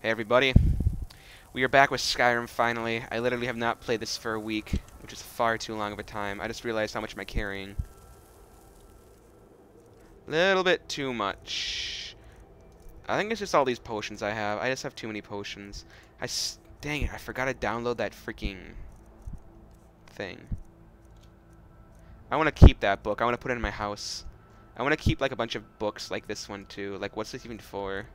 Hey everybody, we are back with Skyrim finally. I literally have not played this for a week, which is far too long of a time. I just realized how much am I carrying. Little bit too much. I think it's just all these potions I have. I just have too many potions. Dang it, I forgot to download that freaking thing. I want to keep that book. I want to put it in my house. I want to keep like a bunch of books like this one too. Like, what's this even for?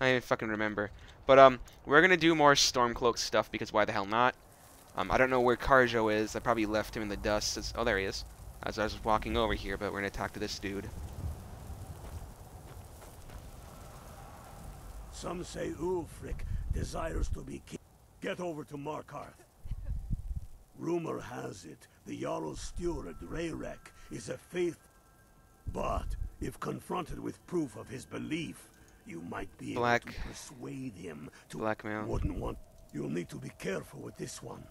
I don't even fucking remember. But, we're gonna do more Stormcloak stuff, because why the hell not? I don't know where Karjo is. I probably left him in the dust. Oh, there he is. As I was walking over here, but we're gonna talk to this dude. Some say Ulfric desires to be king. Get over to Markarth. Rumor has it, the Jarl's steward, Rayrek, is a faith. But, if confronted with proof of his belief, you might be able to persuade him to blackmail. Wouldn't want. You'll need to be careful with this one.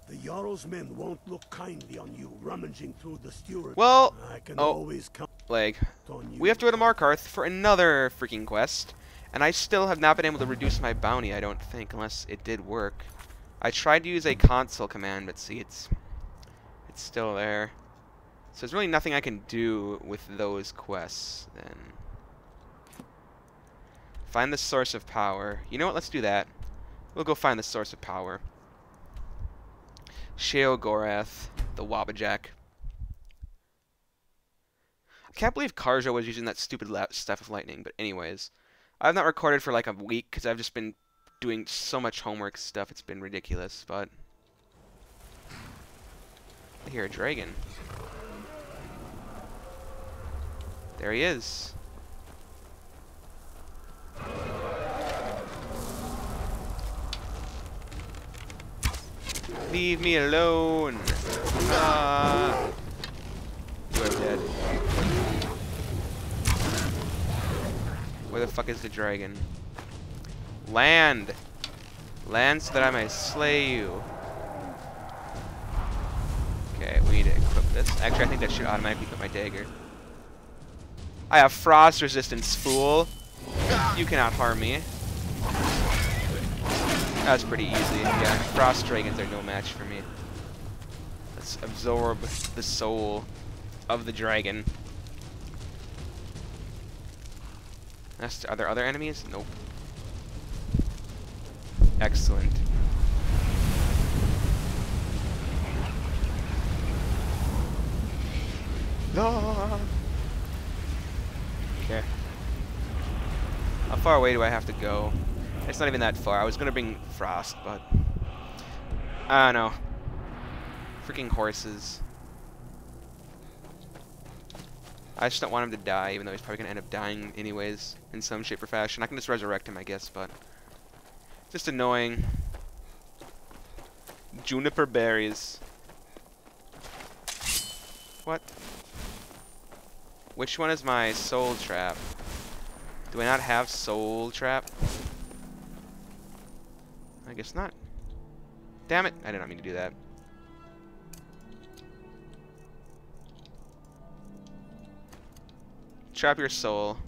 The Jarl's men won't look kindly on you rummaging through the steward. Well, I can always count on you. We have to go to Markarth for another freaking quest, and I still have not been able to reduce my bounty, I don't think, unless it did work. I tried to use a console command, but see, it's still there. So there's really nothing I can do with those quests, then. Find the source of power. You know what? Let's do that. We'll go find the source of power. Sheogorath, the Wabbajack. I can't believe Karjo was using that stupid Staff of Lightning, but anyways. I've not recorded for like a week because I've just been doing so much homework stuff. It's been ridiculous, but... I hear a dragon. There he is. Leave me alone. You are dead. Where the fuck is the dragon? Land! Land so that I may slay you. Okay, we need to equip this. Actually, I think that should automatically equip my dagger. I have frost resistance, fool. You cannot harm me. That's pretty easy. Yeah, frost dragons are no match for me. Let's absorb the soul of the dragon. Are there other enemies? Nope. Excellent. No. Okay. How far away do I have to go? It's not even that far. I was gonna bring Frost, but I don't know. Freaking horses. I just don't want him to die, even though he's probably gonna end up dying anyways, in some shape or fashion. I can just resurrect him, I guess, but just annoying. Juniper berries. What? Which one is my soul trap? Do I not have soul trap? I guess not. Damn it! I did not mean to do that. Trap your soul.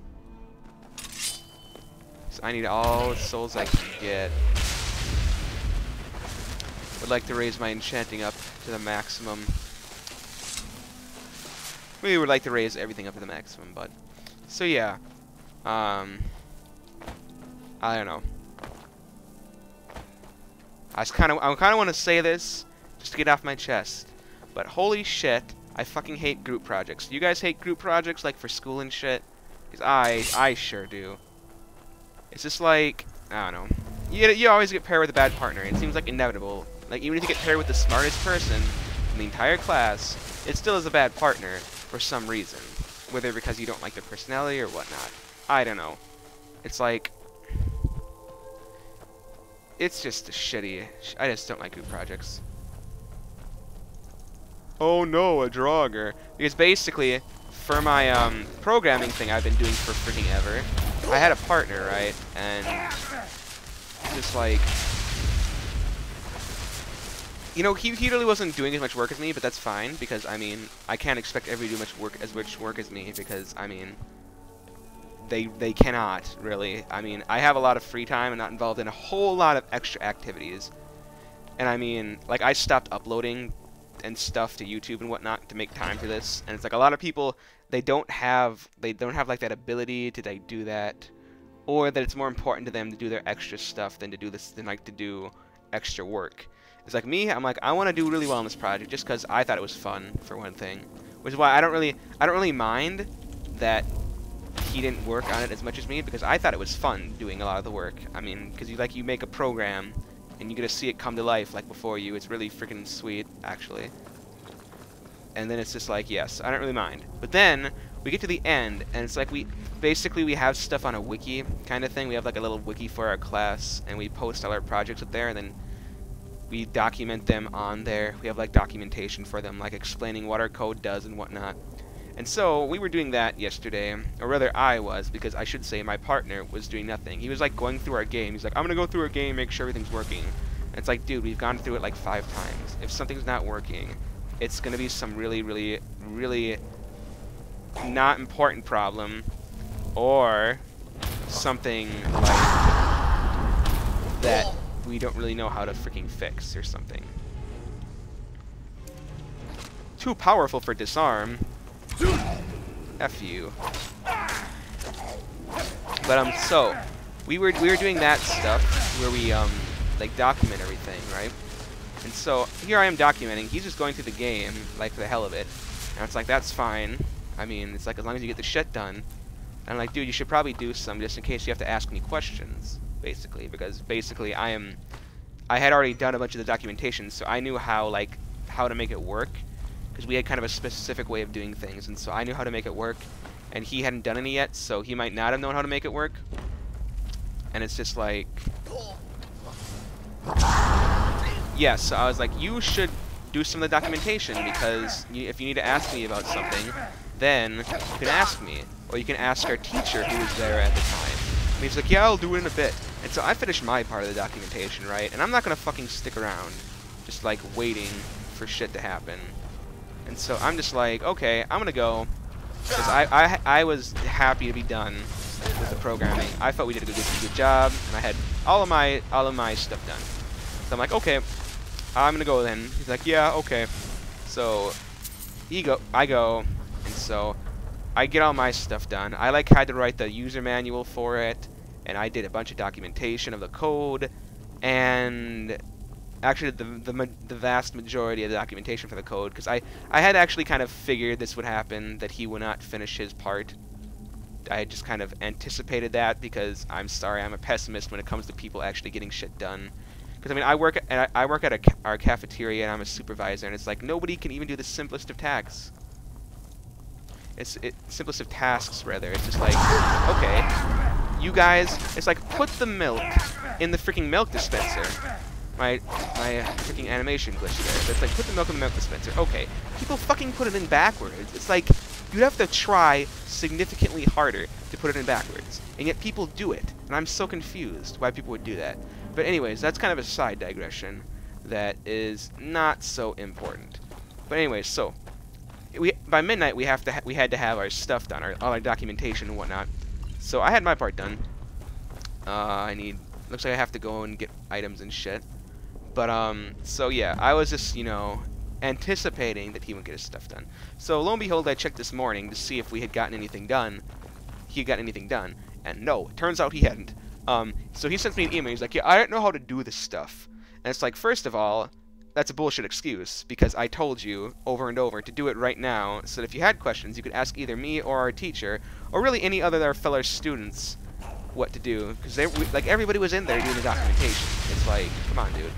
So I need all the souls I can get. Would like to raise my enchanting up to the maximum. We would like to raise everything up to the maximum, but so yeah. I don't know. I kind of want to say this just to get off my chest, but holy shit, I fucking hate group projects. You guys hate group projects like for school and shit? Because I sure do. It's just like, I don't know. You always get paired with a bad partner. It seems like inevitable. Like even if you get paired with the smartest person in the entire class, it still is a bad partner for some reason, whether because you don't like their personality or whatnot. I don't know. It's like, it's just shitty. I just don't like group projects. Oh no, a Draugr. Because basically, for my programming thing I've been doing for freaking ever, I had a partner, right? And just like, You know, he really wasn't doing as much work as me, but that's fine, because, I mean, I can't expect everybody to do much work as me, because, I mean, they cannot, really. I mean, I have a lot of free time and not involved in a whole lot of extra activities. And, I mean, like, I stopped uploading and stuff to YouTube and whatnot to make time for this, and it's like a lot of people, they don't have, like, that ability to, like, do that, or that it's more important to them to do their extra stuff than to do this, than, like, to do extra work. It's like me, I'm like, I want to do really well on this project just because I thought it was fun, for one thing. Which is why I don't really mind that he didn't work on it as much as me, because I thought it was fun doing a lot of the work. I mean, because you make a program and you get to see it come to life like before you. It's really freaking sweet, actually. And then it's just like, yes, I don't really mind. But then we get to the end, and it's like we have stuff on a wiki kind of thing. We have like a little wiki for our class, and we post all our projects up there, and then we document them on there. We have like documentation for them, like explaining what our code does and whatnot. And so we were doing that yesterday, or rather I was, because I should say my partner was doing nothing. He was like going through our game. He's like, I'm gonna go through our game, make sure everything's working. And it's like, dude, we've gone through it like 5 times. If something's not working, it's gonna be some really, really, really not important problem, or something like that we don't really know how to freaking fix or something. Too powerful for disarm. F you. But so we were doing that stuff where we like document everything, right? And so here I am documenting. He's just going through the game like for the hell of it. And it's like, that's fine. I mean, it's like as long as you get the shit done. And I'm like, dude, you should probably do some just in case you have to ask me questions, basically, because basically I had already done a bunch of the documentation, so I knew how to make it work, because we had kind of a specific way of doing things, and so I knew how to make it work, and he hadn't done any yet, so he might not have known how to make it work. And it's just like, yes, so I was like, you should do some of the documentation, because if you need to ask me about something, then you can ask me, or you can ask our teacher who was there at the time. And he's like, yeah, I'll do it in a bit. And so I finished my part of the documentation, right? And I'm not gonna fucking stick around, just like waiting for shit to happen. And so I'm just like, okay, I'm gonna go, because I was happy to be done with the programming. I felt we did a good job, and I had all of my stuff done. So I'm like, okay, I'm gonna go then. He's like, yeah, okay. So I go, and so I get all my stuff done. I like had to write the user manual for it, and I did a bunch of documentation of the code, and actually the vast majority of the documentation for the code, because I had actually kind of figured this would happen, that he would not finish his part. I had just kind of anticipated that, because I'm sorry, I'm a pessimist when it comes to people actually getting shit done. Because I mean, I work at our cafeteria, and I'm a supervisor, and it's like nobody can even do the simplest of tasks. Simplest of tasks, rather. It's just like, okay, you guys, it's like, put the milk in the freaking milk dispenser. My freaking animation glitched there. It's like, put the milk in the milk dispenser. Okay, people fucking put it in backwards. It's like, you'd have to try significantly harder to put it in backwards. And yet people do it. And I'm so confused why people would do that. But anyways, that's kind of a side digression that is not so important. But anyways, so by midnight we had to have our stuff done, all our documentation and whatnot. So I had my part done. Looks like I have to go and get items and shit. But so yeah, I was just, you know, anticipating that he would get his stuff done. So lo and behold, I checked this morning to see if we had gotten anything done. He had gotten anything done, and no, it turns out he hadn't. So he sends me an email. He's like, yeah, I don't know how to do this stuff. And it's like, first of all, that's a bullshit excuse, because I told you over and over to do it right now, so that if you had questions, you could ask either me or our teacher, or really any other of our fellow students what to do, because like everybody was in there doing the documentation. It's like, come on, dude.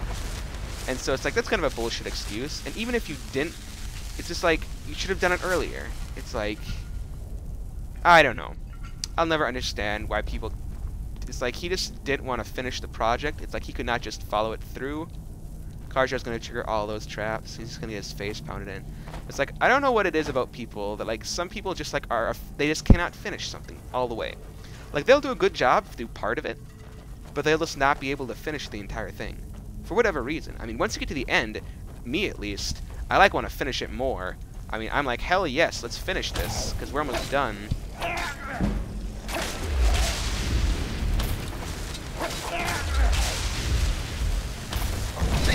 And so it's like, that's kind of a bullshit excuse. And even if you didn't, it's just like, you should have done it earlier. It's like, I don't know. I'll never understand why people, it's like he just didn't want to finish the project. It's like he could not just follow it through. Karja's going to trigger all those traps. He's just going to get his face pounded in. It's like, I don't know what it is about people that, like, some people just, like, they just cannot finish something all the way. Like, they'll do a good job through part of it, but they'll just not be able to finish the entire thing. For whatever reason. I mean, once you get to the end, me at least, I like want to finish it more. I mean, I'm like, hell yes, let's finish this, because we're almost done.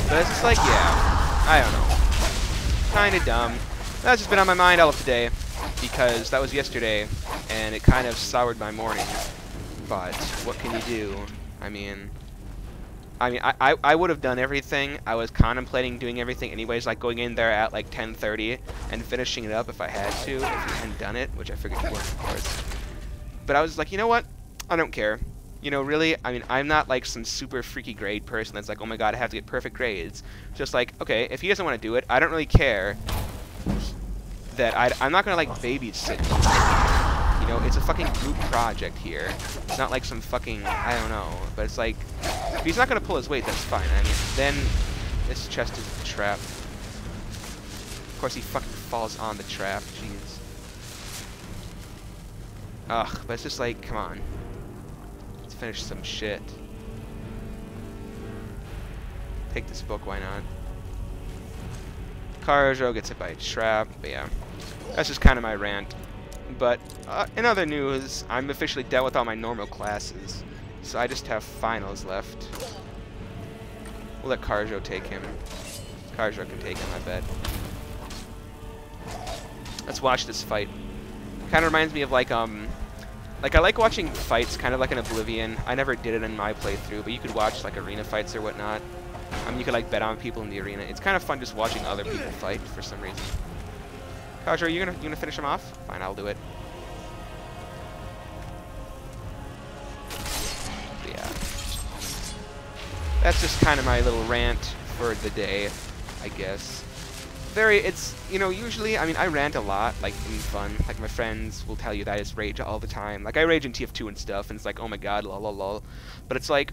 But it's just like, yeah, I don't know. Kind of dumb. That's just been on my mind all of today, because that was yesterday, and it kind of soured my morning. But what can you do? I mean, I would have done everything. I was contemplating doing everything anyways, like going in there at like 10:30 and finishing it up if I had to, if you hadn't done it, which I figured you would, of course. But I was like, you know what? I don't care. You know, really, I mean, I'm not like some super freaky grade person that's like, oh my god, I have to get perfect grades. Just like, okay, if he doesn't want to do it, I don't really care. That I'm not gonna like babysit. You know, it's a fucking group project here. It's not like some fucking, I don't know. But it's like, if he's not gonna pull his weight, that's fine. I mean, then this chest is a trap. Of course, he fucking falls on the trap. Jeez. Ugh, but it's just like, come on. Let's finish some shit. Take this book, why not? Karajo gets hit by a trap, but yeah. That's just kind of my rant. But in other news, I'm officially done with all my normal classes. So I just have finals left. We'll let Karajo take him. Karajo can take him, I bet. Let's watch this fight. Kind of reminds me of like I like watching fights kind of like in Oblivion. I never did it in my playthrough, but you could watch like arena fights or whatnot. I mean, you could like bet on people in the arena. It's kind of fun just watching other people fight for some reason. Karajo, are you gonna finish him off? Fine, I'll do it. But yeah. That's just kind of my little rant for the day, I guess. It's, you know, usually, I mean, I rant a lot, like, in fun. Like, my friends will tell you that I just rage all the time. Like, I rage in TF2 and stuff, and it's like, oh my god, lol, lol, lol. But it's like,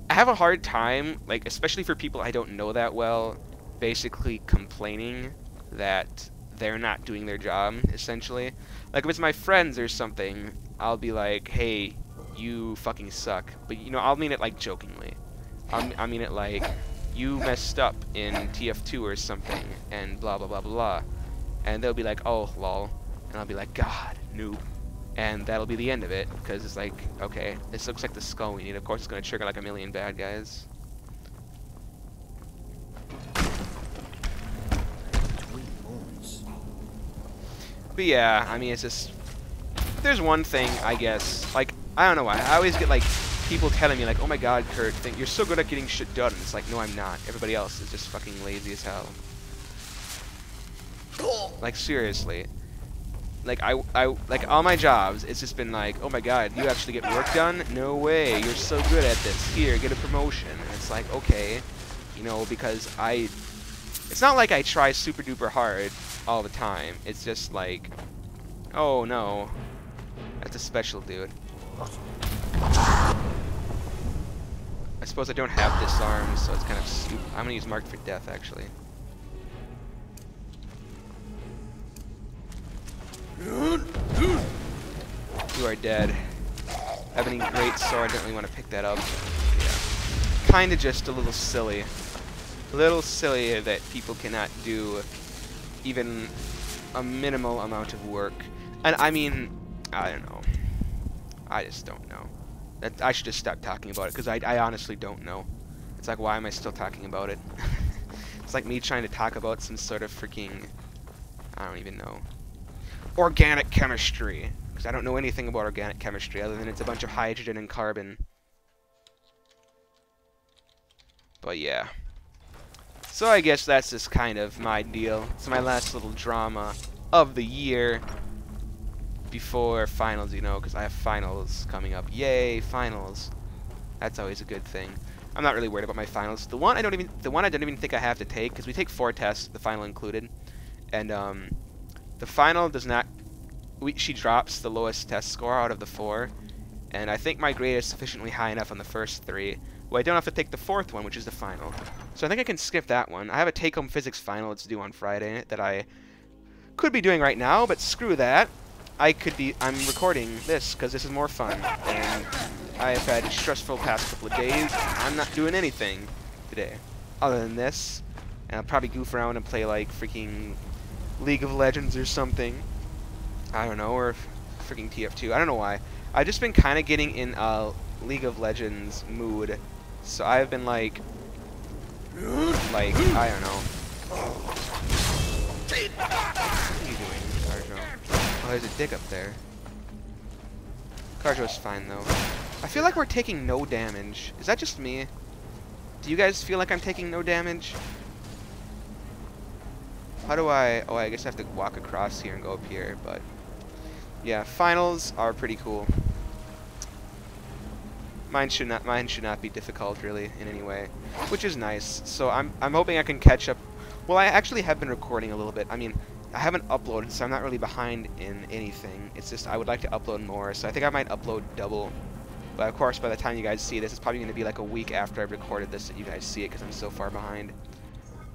I have a hard time, like, especially for people I don't know that well, basically complaining that they're not doing their job, essentially. Like, if it's my friends or something, I'll be like, hey, you fucking suck. But, you know, I'll mean it, like, jokingly. I mean it like, you messed up in TF2 or something, and blah, blah, blah, blah. And they'll be like, oh, lol. And I'll be like, god, noob. And that'll be the end of it, because it's like, okay, this looks like the skull we need. Of course, it's going to trigger like a million bad guys. But yeah, I mean, it's just, there's one thing, I guess, like, I don't know why, I always get, like, people telling me, like, oh my god, Kurt, you're so good at getting shit done, and it's like, no, I'm not. Everybody else is just fucking lazy as hell. Like, seriously. Like, like, all my jobs, it's just been like, oh my god, you actually get work done? No way, you're so good at this. Here, get a promotion. And it's like, okay, you know, because it's not like I try super duper hard all the time. It's just like, oh no, that's a special dude. I suppose I don't have disarm, so it's kind of stupid. I'm gonna use marked for death, actually. You are dead. I have any great sword, I don't really want to pick that up. Yeah. Kinda just a little silly. A little silly that people cannot do even a minimal amount of work. And I mean, I don't know. I just don't know. I should just stop talking about it, because I honestly don't know. It's like, why am I still talking about it? It's like me trying to talk about some sort of freaking, I don't even know, organic chemistry. Because I don't know anything about organic chemistry, other than it's a bunch of hydrogen and carbon. But yeah. So I guess that's just kind of my deal. It's my last little drama of the year. Before finals, you know, because I have finals coming up. Yay, finals! That's always a good thing. I'm not really worried about my finals. The one I don't even think I have to take, because we take 4 tests, the final included, and the final does not. She drops the lowest test score out of the 4, and I think my grade is sufficiently high enough on the first 3. Well, I don't have to take the 4th one, which is the final. So I think I can skip that one. I have a take-home physics final that's due on Friday that I could be doing right now, but screw that. I'm recording this because this is more fun, and I have had a stressful past couple of days. I'm not doing anything today other than this, And I'll probably goof around and play like freaking League of Legends or something. I don't know, or freaking TF2. I don't know why. I've just been kind of getting in League of Legends mood. So I've been like I don't know. What are you doing, Carjo? Oh, there's a dig up there. Carjo's fine though. I feel like we're taking no damage. Is that just me? Do you guys feel like I'm taking no damage? How do I... Oh, I guess I have to walk across here and go up here, but... Yeah, finals are pretty cool. Mine should not be difficult, really, in any way. Which is nice. So I'm hoping I can catch up... Well, I actually have been recording a little bit. I mean, I haven't uploaded, so I'm not really behind in anything. It's just I would like to upload more, so I think I might upload double. But of course, by the time you guys see this, it's probably going to be like a week after I've recorded this that you guys see it, because I'm so far behind.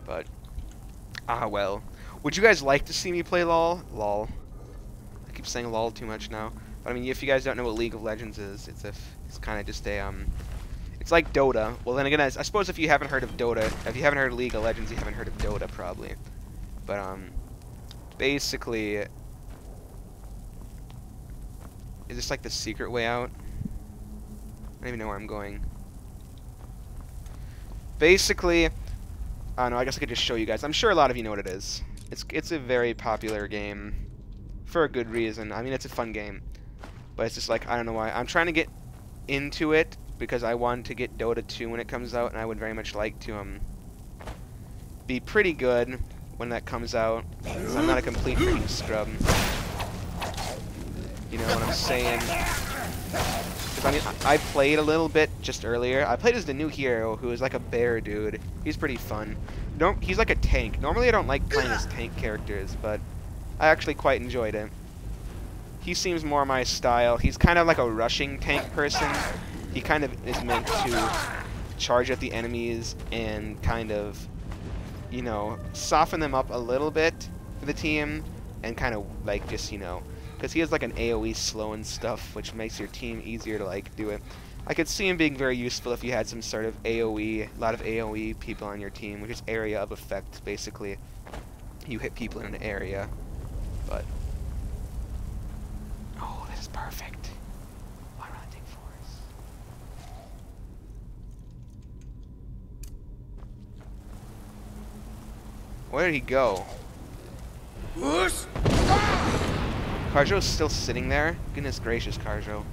But... Ah, well. Would you guys like to see me play LOL? LOL. I keep saying LOL too much now. But I mean, if you guys don't know what League of Legends is, it's kind of just a, it's like Dota. Well, then again, I suppose if you haven't heard of Dota, if you haven't heard of League of Legends, you haven't heard of Dota, probably. But, basically, is this like the secret way out? I don't even know where I'm going. Basically... I don't know, I guess I could just show you guys. I'm sure a lot of you know what it is. It's a very popular game. For a good reason. I mean, it's a fun game. But it's just like, I don't know why. I'm trying to get into it because I want to get Dota 2 when it comes out. And I would very much like to be pretty good when that comes out. So I'm not a complete freaking scrub. You know what I'm saying? I mean, I played a little bit just earlier. I played as the new hero, who is like a bear dude. He's pretty fun. He's like a tank. Normally I don't like playing as tank characters, but I actually quite enjoyed it. He seems more my style. He's kind of like a rushing tank person. He kind of is meant to charge at the enemies and kind of, you know, soften them up a little bit for the team and kind of like just, you know, because he has like an AoE slow and stuff, which makes your team easier to like do it. I could see him being very useful if you had some sort of AoE, a lot of AoE people on your team, which is area of effect, basically. You hit people in an area, but... Oh, this is perfect. Why don't I take force? Where did he go? Carjo's still sitting there? Goodness gracious, Carjo.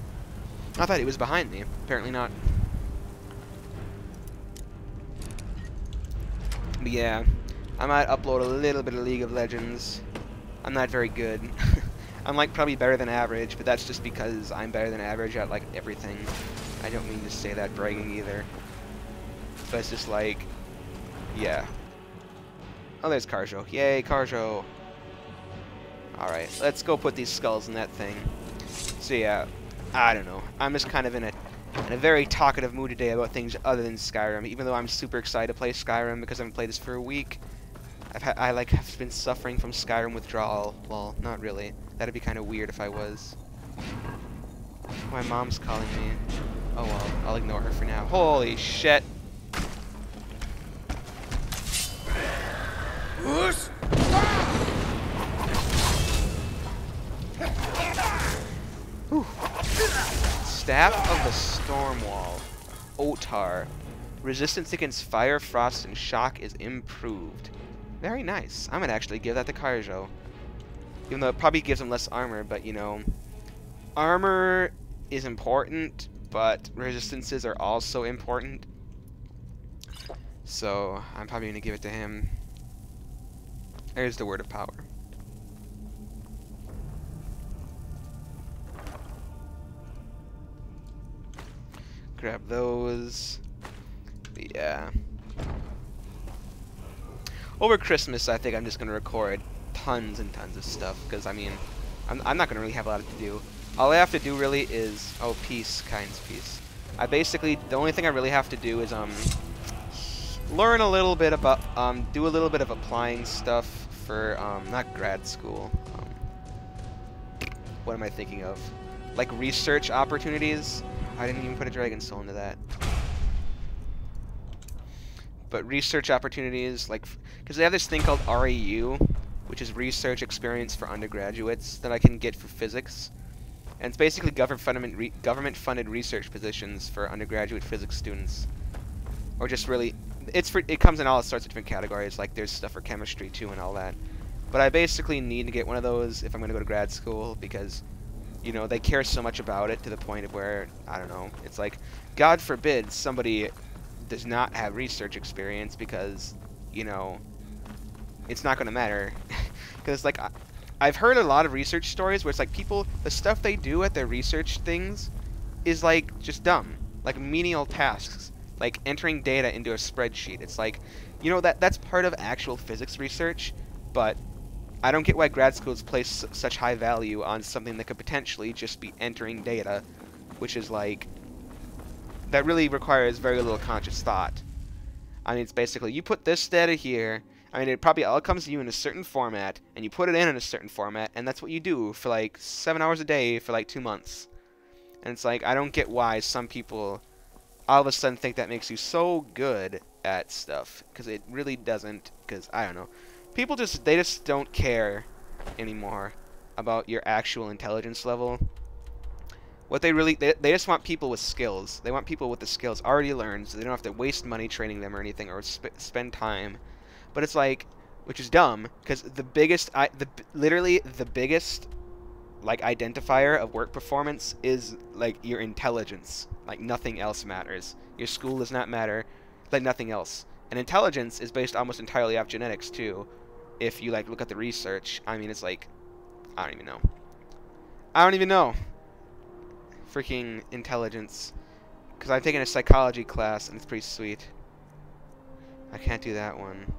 I thought he was behind me. Apparently not. But yeah, I might upload a little bit of League of Legends. I'm not very good. I'm like probably better than average, but that's just because I'm better than average at like everything. I don't mean to say that bragging either. But it's just like, yeah. Oh, there's Carjo. Yay, Carjo. Alright, let's go put these skulls in that thing. So yeah, I don't know. I'm just kind of in a very talkative mood today about things other than Skyrim, even though I'm super excited to play Skyrim because I haven't played this for a week. I've been suffering from Skyrim withdrawal. Well, not really. That'd be kind of weird if I was. My mom's calling me. Oh well, I'll ignore her for now. Holy shit! Whew. Staff of the Stormwall. Otar. Resistance against fire, frost, and shock is improved. Very nice. I'm gonna actually give that to Carjo. Even though it probably gives him less armor, but you know, armor is important, but resistances are also important. So I'm probably gonna give it to him. There's the word of power. Grab those. But yeah. Over Christmas, I think I'm just gonna record tons and tons of stuff because I mean, I'm not gonna really have a lot to do. All I have to do really is peace, kindness, peace. The only thing I really have to do is learn a little bit about do a little bit of applying stuff for not grad school. What am I thinking of? Like research opportunities. I didn't even put a dragon soul into that. but research opportunities, like, because they have this thing called REU, which is Research Experience for Undergraduates, that I can get for physics. And it's basically government-funded research positions for undergraduate physics students. Or just really, it comes in all sorts of different categories, like there's stuff for chemistry too and all that. But I basically need to get one of those if I'm going to go to grad school, because, you know, they care so much about it to the point of where, I don't know, it's like, God forbid somebody does not have research experience, because, you know, it's not going to matter. Because, like, I've heard a lot of research stories where it's like people, the stuff they do at their research things is like just dumb, like menial tasks, like entering data into a spreadsheet. It's like, you know, that's part of actual physics research, but I don't get why grad schools place such high value on something that could potentially just be entering data, which is like, that really requires very little conscious thought. I mean, it's basically, you put this data here, I mean, it probably all comes to you in a certain format, and you put it in a certain format, and that's what you do for like 7 hours a day for like 2 months. And it's like, I don't get why some people all of a sudden think that makes you so good at stuff, because it really doesn't, because, I don't know. People they just don't care anymore about your actual intelligence level. What they really, they just want people with skills. They want people with the skills already learned, so they don't have to waste money training them or anything, or spend time. But it's like, which is dumb, because the biggest, literally the biggest, like, identifier of work performance is, like, your intelligence. Like, nothing else matters. Your school does not matter, like, nothing else. And intelligence is based almost entirely off genetics, too. If you, like, look at the research, I mean, it's like, I don't even know. I don't even know. Freaking intelligence. Because I've taken a psychology class, and it's pretty sweet. I can't do that one.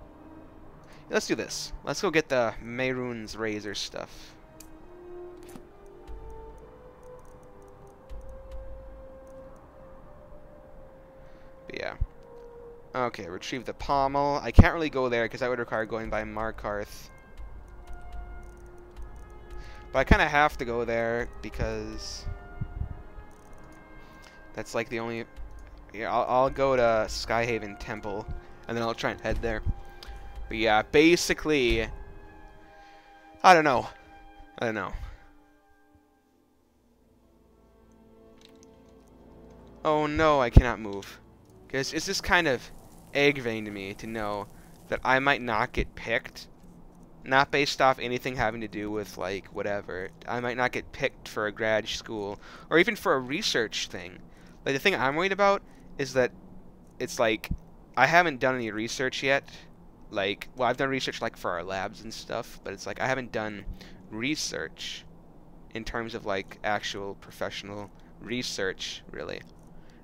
Let's do this. Let's go get the Mehrunes razor stuff. But yeah. Okay, retrieve the pommel. I can't really go there because that would require going by Markarth. But I kind of have to go there because that's like the only... Yeah, I'll go to Skyhaven Temple and then I'll try and head there. But yeah, basically, I don't know. I don't know. Oh no, I cannot move. Because it's just kind of aggravating to me to know that I might not get picked. Not based off anything having to do with, like, whatever. I might not get picked for a grad school, or even for a research thing. Like, the thing I'm worried about is that it's like, I haven't done any research yet. Like, well, I've done research, like, for our labs and stuff, but it's like, I haven't done research in terms of, like, actual professional research, really.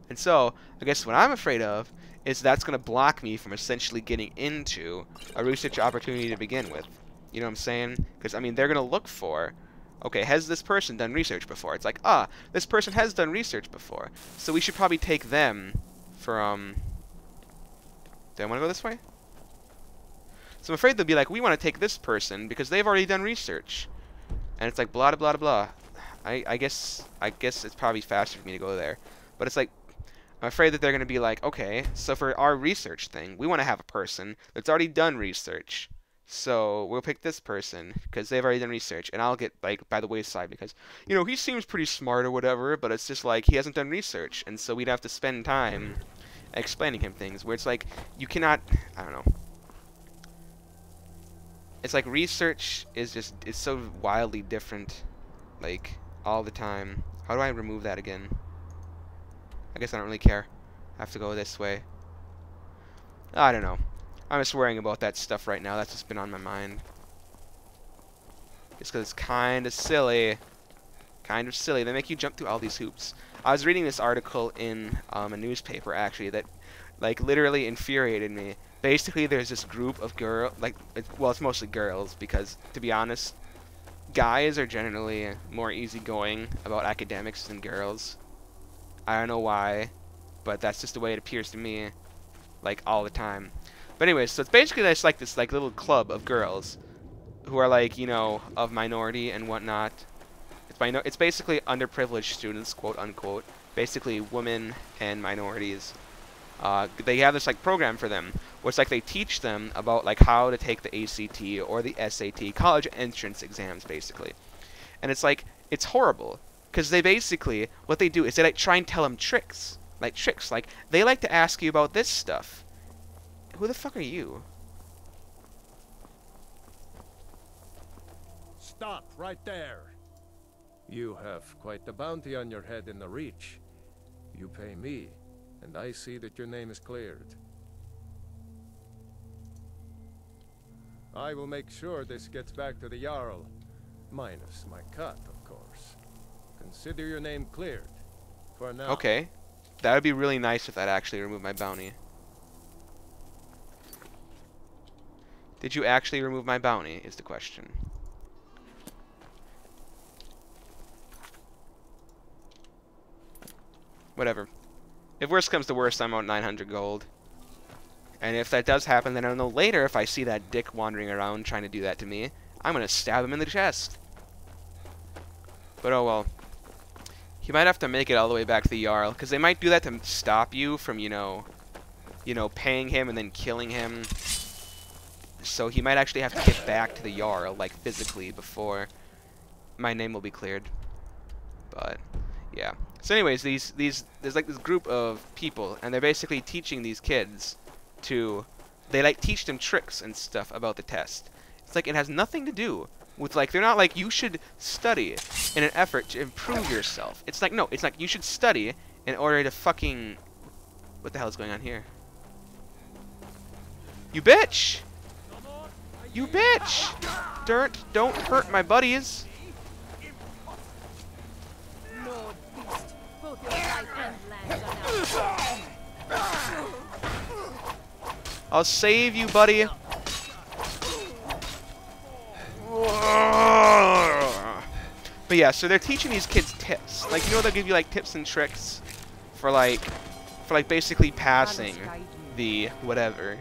And so, I guess what I'm afraid of is that's going to block me from essentially getting into a research opportunity to begin with. You know what I'm saying? Because, I mean, they're going to look for, okay, has this person done research before? It's like, ah, this person has done research before. So we should probably take them from... Do I want to go this way? So I'm afraid they'll be like, we want to take this person because they've already done research. And it's like, blah, blah, blah, blah. I guess it's probably faster for me to go there. But it's like, I'm afraid that they're going to be like, okay, so for our research thing, we want to have a person that's already done research. So we'll pick this person because they've already done research, and I'll get, like, by the wayside because, you know, he seems pretty smart or whatever, but it's just like he hasn't done research, and so we'd have to spend time explaining him things where it's like, you cannot, I don't know. It's like research is just, it's so wildly different, like, all the time. How do I remove that again? I guess I don't really care. I have to go this way. I don't know. I'm just worrying about that stuff right now. That's just been on my mind. Just because it's kind of silly. Kind of silly. They make you jump through all these hoops. I was reading this article in a newspaper, actually, that, like, literally infuriated me. Basically, there's this group of well, it's mostly girls, because, to be honest, guys are generally more easygoing about academics than girls. I don't know why, but that's just the way it appears to me, like, all the time. But anyways, so it's basically just like this, like, little club of girls who are, like, you know, of minority and whatnot. It's basically underprivileged students, quote unquote. Basically women and minorities. they have this like program for them where it's like they teach them about like how to take the ACT or the SAT, college entrance exams basically. And it's like, it's horrible, because they basically, what they do is they like try and tell them tricks. Like they like to ask you about this stuff. Who the fuck are you? Stop right there. You have quite the bounty on your head in the Reach. You pay me, and I see that your name is cleared. I will make sure this gets back to the Jarl. Minus my cut, of course. Consider your name cleared. For now. Okay. That would be really nice if that actually removed my bounty. Did you actually remove my bounty, is the question. Whatever. If worst comes to worst, I'm out 900 gold. And if that does happen, then I'll know later if I see that dick wandering around trying to do that to me, I'm gonna stab him in the chest. But oh well. You might have to make it all the way back to the Jarl, because they might do that to stop you from, you know, paying him and then killing him. So he might actually have to get back to the Jarl, like physically, before my name will be cleared. But yeah. So anyways, there's like this group of people, and they're basically teaching these kids to, they like teach them tricks and stuff about the test. It's like it has nothing to do with like, they're not like you should study in an effort to improve yourself. It's like, no, it's like you should study in order to fucking, what the hell is going on here? You bitch! You bitch! Don't hurt my buddies. I'll save you, buddy. But yeah, so they're teaching these kids tips. Like, you know, they'll give you like tips and tricks for like basically passing the whatever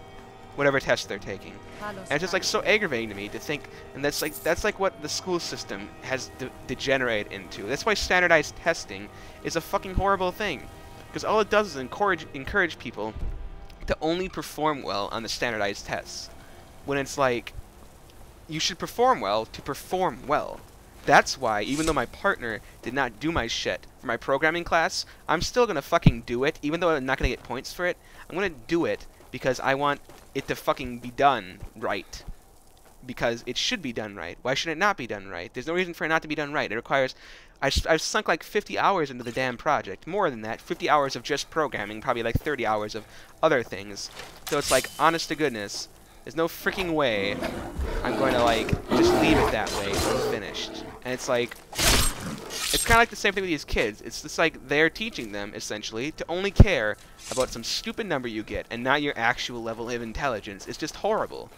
test they're taking. And it's just like so aggravating to me to think, and that's like what the school system has degenerated into. That's why standardized testing is a fucking horrible thing, because all it does is encourage people to only perform well on the standardized tests, when it's like you should perform well to perform well. That's why, even though my partner did not do my shit for my programming class, I'm still gonna fucking do it, even though I'm not gonna get points for it. I'm gonna do it because I want it to fucking be done right. Because it should be done right. Why should it not be done right? There's no reason for it not to be done right. It requires... I've sunk like 50 hours into the damn project. More than that. 50 hours of just programming. Probably like 30 hours of other things. So it's like, honest to goodness, there's no freaking way I'm going to like just leave it that way unfinished. And it's like... It's kind of like the same thing with these kids. It's just like they're teaching them, essentially, to only care about some stupid number you get and not your actual level of intelligence. It's just horrible.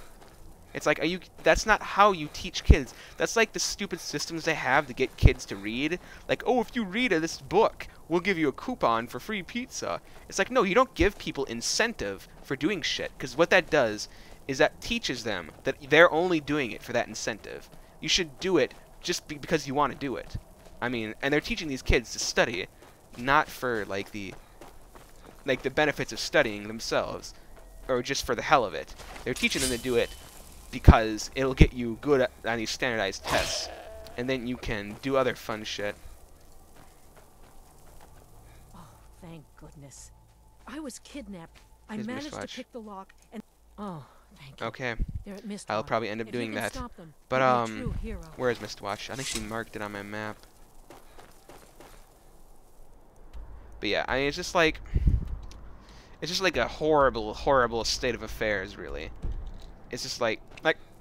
It's like, that's not how you teach kids. That's like the stupid systems they have to get kids to read. Like, oh, if you read this book, we'll give you a coupon for free pizza. It's like, no, you don't give people incentive for doing shit. Because what that does is that teaches them that they're only doing it for that incentive. You should do it just because you want to do it. I mean, and they're teaching these kids to study, not for like the benefits of studying themselves, or just for the hell of it. They're teaching them to do it because it'll get you good on these standardized tests, and then you can do other fun shit. Oh, thank goodness. I was kidnapped. I Here's managed to Mistwatch. pick the lock and... Oh, thank you. Okay, They're at Mistwatch. I'll probably end up If doing you can that. stop them, But you'll be a true hero. where is Mistwatch? I think she marked it on my map. But yeah, I mean, it's just like a horrible, horrible state of affairs, really. It's just like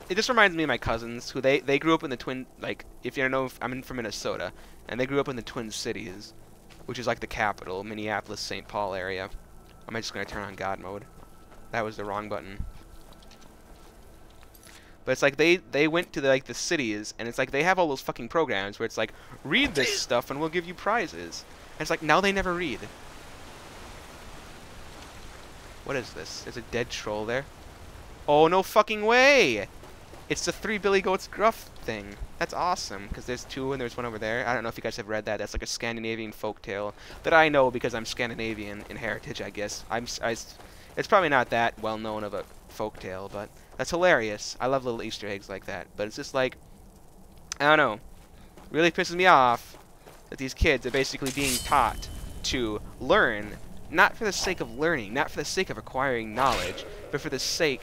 it just reminds me of my cousins, who they grew up in the Twin, like, if you don't know, I'm from Minnesota, and they grew up in the Twin Cities, which is like the capital, Minneapolis, St. Paul area. Am I just gonna turn on God mode? That was the wrong button. But it's like they went to the cities, and it's like they have all those fucking programs where it's like, read this stuff and we'll give you prizes. And it's like, now they never read. What is this? There's a dead troll there. Oh, no fucking way! It's the 3 Billy Goats Gruff thing. That's awesome, because there's two and there's one over there. I don't know if you guys have read that. That's like a Scandinavian folktale that I know because I'm Scandinavian in heritage, I guess. It's probably not that well known of a folktale, but that's hilarious. I love little Easter eggs like that. But it's just like, I don't know, really pisses me off that these kids are basically being taught to learn, not for the sake of learning, not for the sake of acquiring knowledge, but for the sake